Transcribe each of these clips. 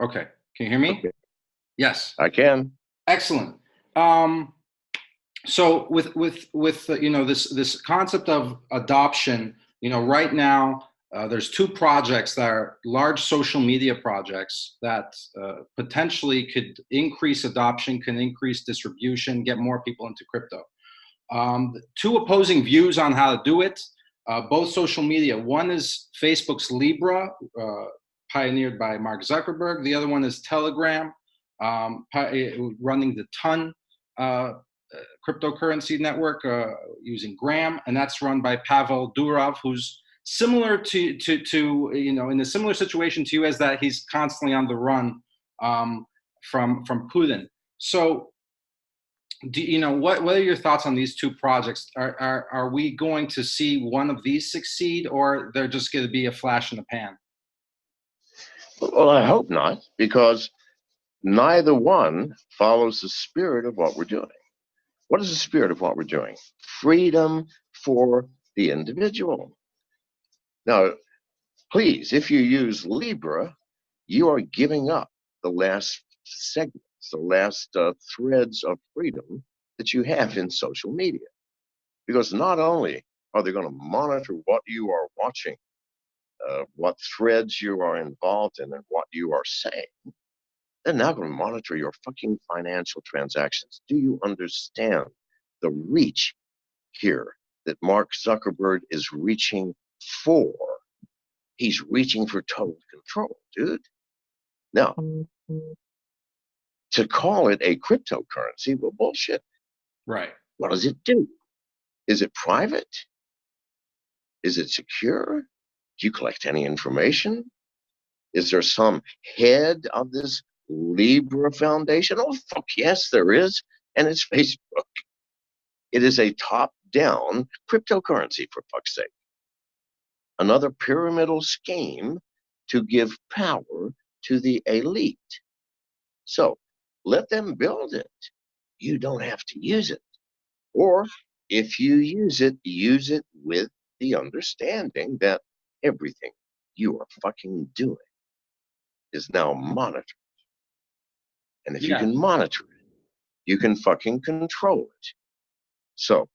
Okay. Can you hear me? Okay, Yes. I can. Excellent. Um, so with this concept of adoption, right now there's two projects that are large social media projects that potentially could increase adoption, can increase distribution, get more people into crypto. Two opposing views on how to do it. Both social media. One is Facebook's Libra, pioneered by Mark Zuckerberg. The other one is Telegram, running the Ton cryptocurrency network using Gram, and that's run by Pavel Durov, who's similar in a similar situation to you, as that he's constantly on the run from Putin. So what are your thoughts on these two projects? Are we going to see one of these succeed, or they're just going to be a flash in the pan? Well, I hope not, because neither one follows the spirit of what we're doing. What is the spirit of what we're doing? Freedom for the individual. Now, please, if you use Libra, you are giving up the last segments, the last threads of freedom that you have in social media. Because not only are they going to monitor what you are watching, what threads you are involved in, and what you are saying, they're now going to monitor your fucking financial transactions. Do you understand the reach here that Mark Zuckerberg is reaching for? He's reaching for total control, dude. Now, to call it a cryptocurrency, well, bullshit. Right. What does it do? Is it private? Is it secure? Do you collect any information? Is there some head of this Libra Foundation? Oh, fuck yes, there is. And it's Facebook. It is a top-down cryptocurrency, for fuck's sake. Another pyramidal scheme to give power to the elite. So let them build it. You don't have to use it. Or if you use it with the understanding that everything you are fucking doing is now monitored. And if you Yeah. can monitor it, you can fucking control it. So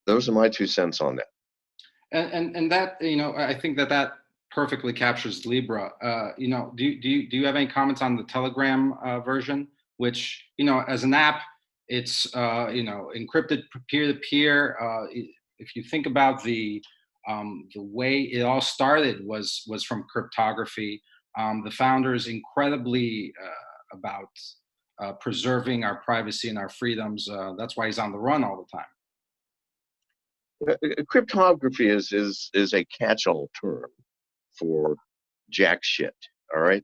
those are my 2 cents on that. And that, I think that perfectly captures Libra. Do you have any comments on the Telegram version, which, as an app, it's encrypted peer to peer. If you think about the way it all started was from cryptography. The founder is incredibly about preserving our privacy and our freedoms. That's why he's on the run all the time. Cryptography is a catch-all term for jack shit. All right.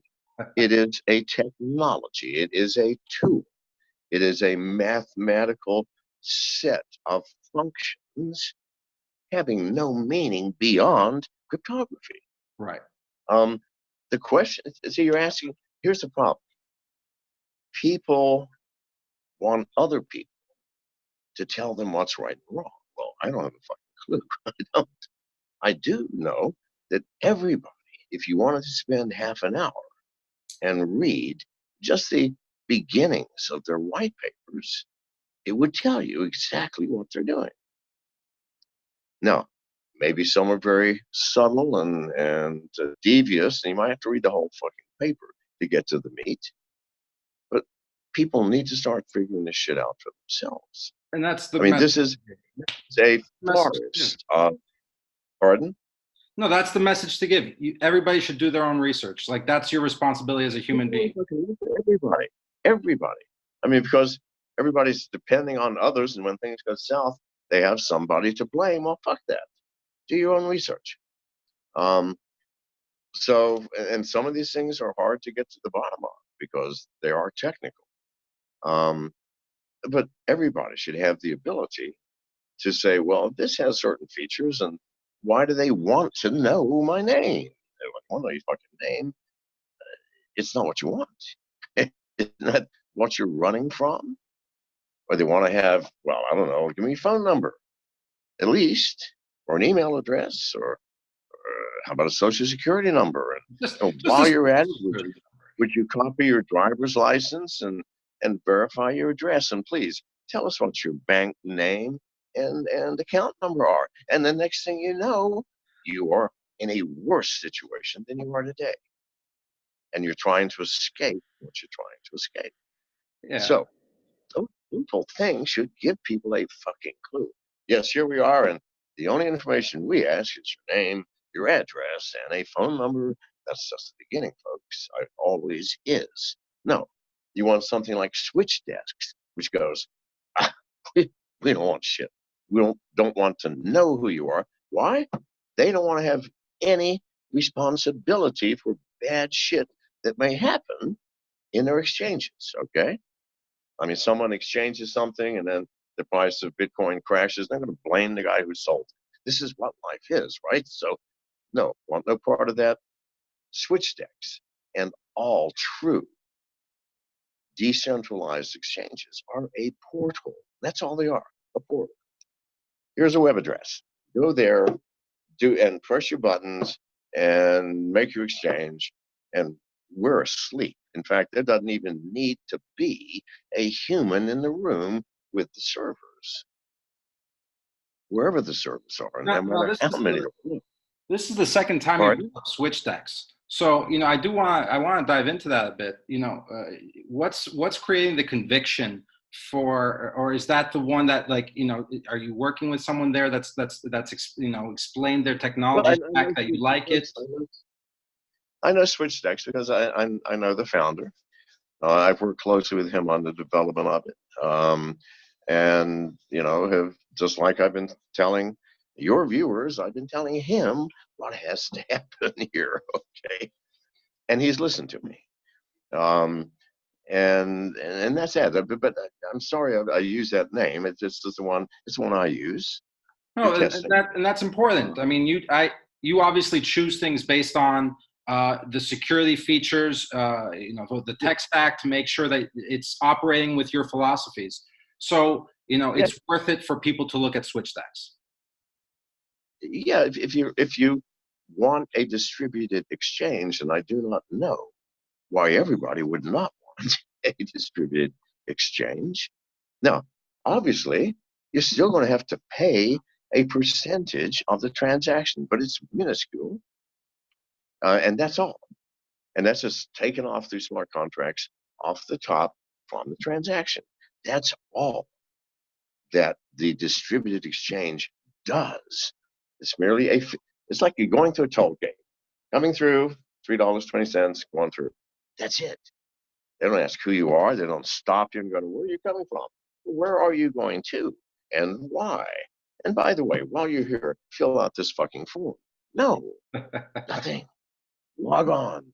It is a technology. It is a tool. It is a mathematical set of functions having no meaning beyond cryptography. Right. Um, the question, so you're asking, here's the problem. People want other people to tell them what's right and wrong. Well, I don't have a fucking clue. I don't. I do know that everybody, if you wanted to spend half an hour and read just the beginnings of their white papers, it would tell you exactly what they're doing. Now, maybe some are very subtle and devious, and you might have to read the whole fucking paper to get to the meat. But people need to start figuring this shit out for themselves. And that's the I mean, message. this is a forest. Pardon? No, that's the message to give. Everybody should do their own research. Like, that's your responsibility as a human being. Everybody. I mean, because everybody's depending on others, and when things go south, they have somebody to blame. Well, fuck that. Do your own research. And some of these things are hard to get to the bottom of because they are technical. But everybody should have the ability to say, well, this has certain features, and why do they want to know my name? They want to know your fucking name. It's not what you want. It's not what you're running from. Or they want to have, well, I don't know, give me your phone number, at least, or an email address, or how about a social security number? And Just while a you're at it, would you, Would you copy your driver's license and verify your address? And please tell us what your bank name and account number are. And the next thing you know, you are in a worse situation than you are today. And you're trying to escape what you're trying to escape. Yeah. So those simple things should give people a fucking clue. Yes, here we are, and the only information we ask is your name, your address, and a phone number. That's just the beginning, folks. It always is. No, you want something like switch desks, which goes, ah, we don't want shit. We don't want to know who you are. Why? They don't want to have any responsibility for bad shit that may happen in their exchanges. Okay. I mean, someone exchanges something and then the price of Bitcoin crashes. They're going to blame the guy who sold it. This is what life is, right? So, no, want no part of that. Switch decks and all true decentralized exchanges are a portal. That's all they are, a portal. Here's a web address. Go there, do and press your buttons and make your exchange, and we're asleep. In fact, there doesn't even need to be a human in the room with the servers, wherever the servers are, no No, matter how many there are. this is the second time you Pardon? brought up switch decks. So, I want to dive into that a bit. What's creating the conviction for, or is that the one that, like, are you working with someone there explained their Well, technology stack that you like it? I know switch decks because I know the founder. I've worked closely with him on the development of it. And, have just like I've been telling your viewers, I've been telling him what has to happen here. Okay. And he's listened to me. And that's that. But I'm sorry I use that name. It's just it's the one I use for No, testing. and that's important. I mean, you obviously choose things based on the security features, the tech stack to make sure that it's operating with your philosophies. So, Yeah, it's worth it for people to look at switch stacks. yeah. If you want a distributed exchange, and I do not know why everybody would not want a distributed exchange. Now, obviously, you're still going to have to pay a percentage of the transaction, but it's minuscule, and that's all. And that's just taken off through smart contracts off the top from the transaction. That's all that the distributed exchange does. It's merely it's like you're going through a toll gate, coming through, $3.20, going through. That's it. They don't ask who you are. They don't stop you and go, where are you coming from? Where are you going to? And why? And by the way, while you're here, fill out this fucking form. No, nothing. Log on,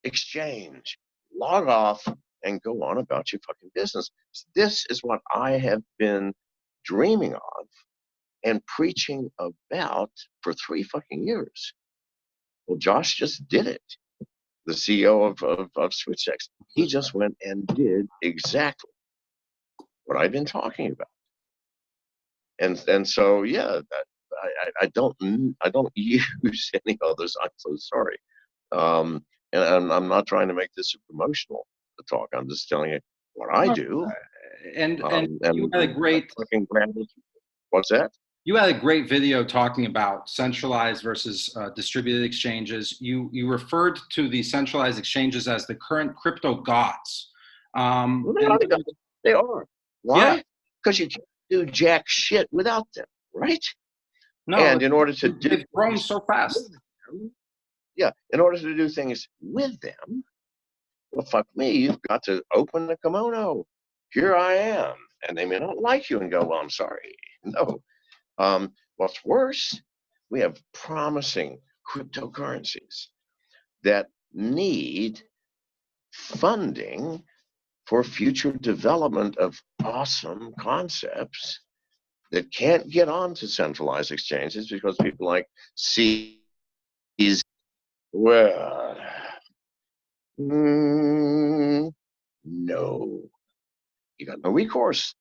exchange, log off, and go on about your fucking business. This is what I have been dreaming of and preaching about for 3 fucking years. Well, Josh just did it. The CEO of SwitchX. He just went and did exactly what I've been talking about. And so yeah, I don't use any others. I'm so sorry. And I'm not trying to make this a promotional talk. I'm just telling you what I do. And you And had a great fucking brand. What's that? you had a great video talking about centralized versus distributed exchanges. You referred to the centralized exchanges as the current crypto gods. Well, they And are. They are. yeah, Why? Because you can't do jack shit without them, right? no, And in order to do they've grown things so with fast. them, yeah, in order to do things with them, well, fuck me, you've got to open the kimono. Here I am. And they may not like you and go, well, I'm sorry. No. What's worse, we have promising cryptocurrencies that need funding for future development of awesome concepts that can't get onto centralized exchanges because people like seize. Well, no, you got no recourse.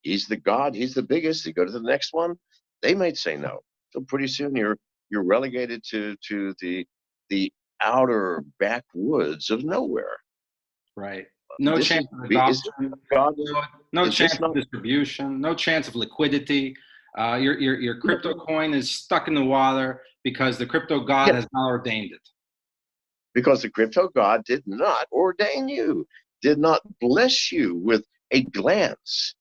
He's the god. He's the biggest. You go to the next one, they might say no. So pretty soon you're relegated to the outer backwoods of nowhere. Right. No This chance is of is this adoption. God? No Is chance this of not distribution. No chance of liquidity. Your crypto coin is stuck in the water because the crypto god yeah, has not ordained it. because the crypto God did not ordain you, did not bless you with a glance,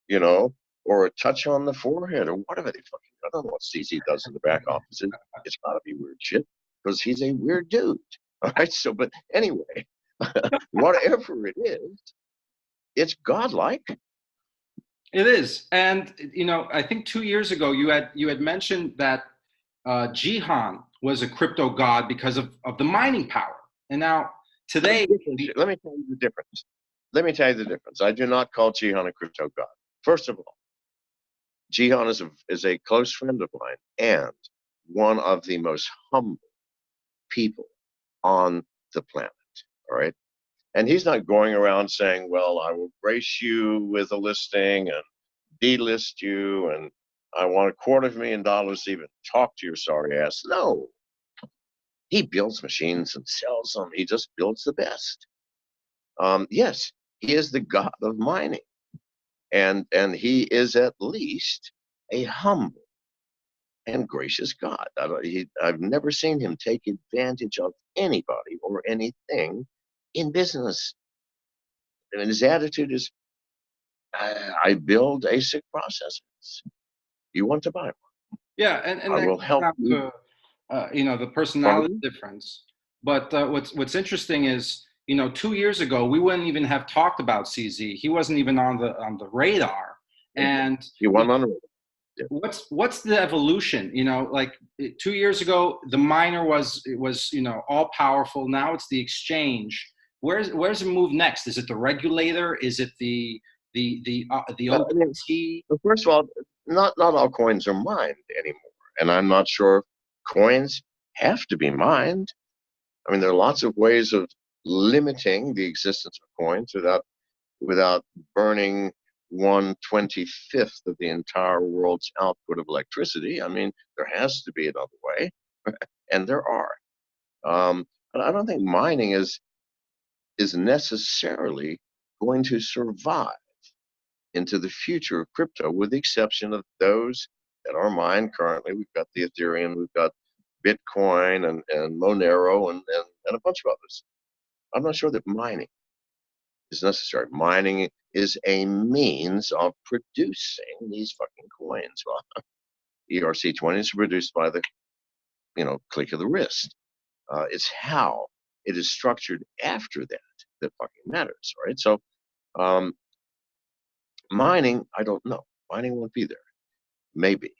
you know, or a touch on the forehead or whatever they fucking. I don't know what CZ does in the back office. It's got to be weird shit because he's a weird dude. All right. So, but anyway, whatever it is, it's godlike. It is, and I think 2 years ago you had mentioned that Jihan was a crypto god because of the mining power, and now today, Let me tell you the difference. Let me tell you the difference. I do not call Jihan a crypto god. First of all, Jihan is a close friend of mine and one of the most humble people on the planet. All right. And he's not going around saying, well, I will grace you with a listing and delist you, and I want $250,000 to even talk to your sorry ass. No. He builds machines and sells them. He just builds the best. Yes, he is the god of mining. And he is at least a humble and gracious God. I've never seen him take advantage of anybody or anything in business. And his attitude is, I build ASIC processors. You want to buy one? yeah, and I that will comes help down you. to the personality Pardon? difference. But what's interesting is 2 years ago we wouldn't even have talked about CZ. He wasn't even on the radar. And You want on yeah. what's the evolution? Like 2 years ago, the miner was all powerful. Now it's the exchange. Where's it move next? Is it the regulator? Is it the I mean, OT? first of all, not all coins are mined anymore, and I'm not sure if coins have to be mined. I mean, there are lots of ways of limiting the existence of coins without burning 1/25th of the entire world's output of electricity. I mean, there has to be another way, and there are. But I don't think mining is necessarily going to survive into the future of crypto, with the exception of those that are mined currently. We've got the Ethereum, we've got Bitcoin and Monero and a bunch of others. I'm not sure that mining is necessary. Mining is a means of producing these fucking coins. Well, ERC20 is produced by the click of the wrist. It's how it is structured after that fucking matters, right? So um, mining, I don't know. Mining won't be there. Maybe.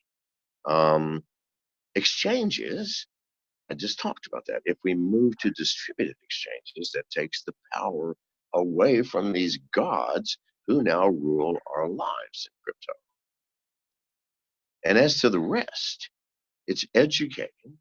Um, exchanges, I just talked about that. If we move to distributed exchanges, that takes the power away from these gods who now rule our lives in crypto. And as to the rest, it's educating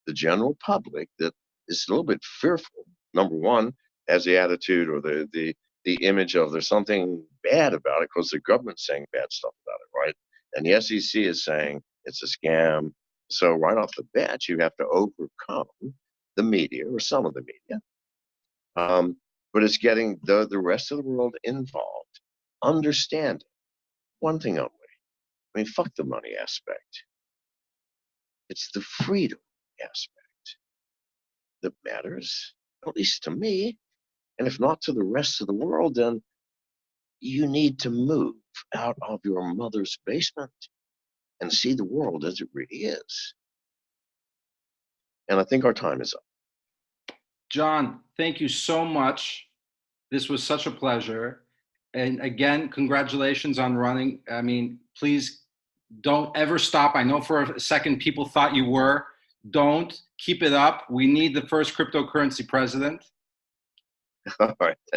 the general public that is a little bit fearful. Number one, has the attitude or the image of there's something bad about it because the government's saying bad stuff about it, right? And the SEC is saying it's a scam. So right off the bat, you have to overcome the media or some of the media. But it's getting the rest of the world involved, understanding one thing only. I mean, fuck the money aspect. It's the freedom aspect that matters, at least to me. And if not to the rest of the world, then you need to move out of your mother's basement and see the world as it really is. And I think our time is up. John, thank you so much. This was such a pleasure. And again, congratulations on running. I mean, please don't ever stop. I know for a second people thought you were. Don't. Keep it up. We need the first cryptocurrency president. All right. Thank